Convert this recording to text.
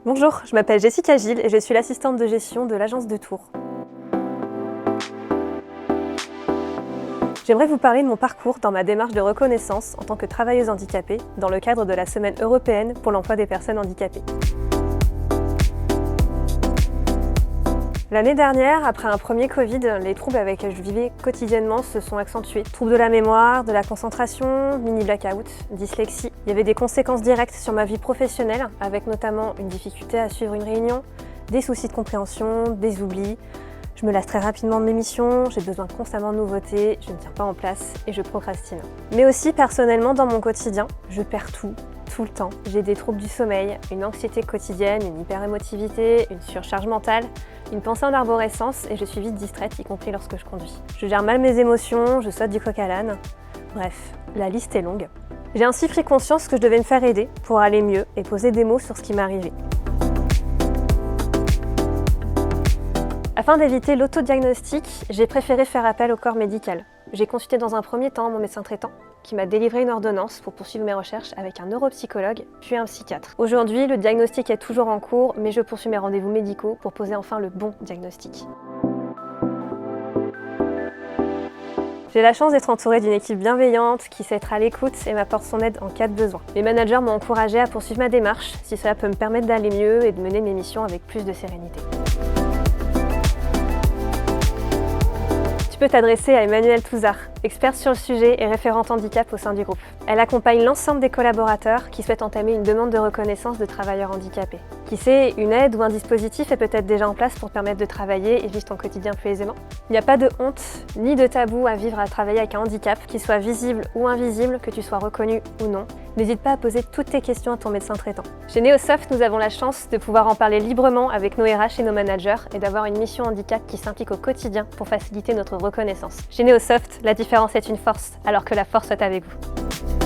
Bonjour, je m'appelle Jessica Gilles et je suis l'assistante de gestion de l'agence de Tours. J'aimerais vous parler de mon parcours dans ma démarche de reconnaissance en tant que travailleuse handicapée dans le cadre de la Semaine européenne pour l'emploi des personnes handicapées. L'année dernière, après un premier Covid, les troubles avec lesquels je vivais quotidiennement se sont accentués. Troubles de la mémoire, de la concentration, mini-blackout, dyslexie. Il y avait des conséquences directes sur ma vie professionnelle, avec notamment une difficulté à suivre une réunion, des soucis de compréhension, des oublis. Je me lasse très rapidement de mes missions, j'ai besoin constamment de nouveautés, je ne tiens pas en place et je procrastine. Mais aussi personnellement dans mon quotidien, je perds tout le temps. J'ai des troubles du sommeil, une anxiété quotidienne, une hyperémotivité, une surcharge mentale, une pensée en arborescence et je suis vite distraite, y compris lorsque je conduis. Je gère mal mes émotions, je saute du coq à l'âne. Bref, la liste est longue. J'ai ainsi pris conscience que je devais me faire aider pour aller mieux et poser des mots sur ce qui m'arrivait. Afin d'éviter l'autodiagnostic, j'ai préféré faire appel au corps médical. J'ai consulté dans un premier temps mon médecin traitant, qui m'a délivré une ordonnance pour poursuivre mes recherches avec un neuropsychologue, puis un psychiatre. Aujourd'hui, le diagnostic est toujours en cours, mais je poursuis mes rendez-vous médicaux pour poser enfin le bon diagnostic. J'ai la chance d'être entourée d'une équipe bienveillante qui sait être à l'écoute et m'apporte son aide en cas de besoin. Mes managers m'ont encouragée à poursuivre ma démarche, si cela peut me permettre d'aller mieux et de mener mes missions avec plus de sérénité. Tu peux t'adresser à Emmanuelle Touzard, experte sur le sujet et référente handicap au sein du groupe. Elle accompagne l'ensemble des collaborateurs qui souhaitent entamer une demande de reconnaissance de travailleurs handicapés. Qui sait, une aide ou un dispositif est peut-être déjà en place pour permettre de travailler et vivre ton quotidien plus aisément. Il n'y a pas de honte ni de tabou à vivre à travailler avec un handicap, qu'il soit visible ou invisible, que tu sois reconnu ou non. N'hésite pas à poser toutes tes questions à ton médecin traitant. Chez Neosoft, nous avons la chance de pouvoir en parler librement avec nos RH et nos managers et d'avoir une mission handicap qui s'implique au quotidien pour faciliter notre reconnaissance. Chez Neosoft, la différence est une force, alors que la force est avec vous.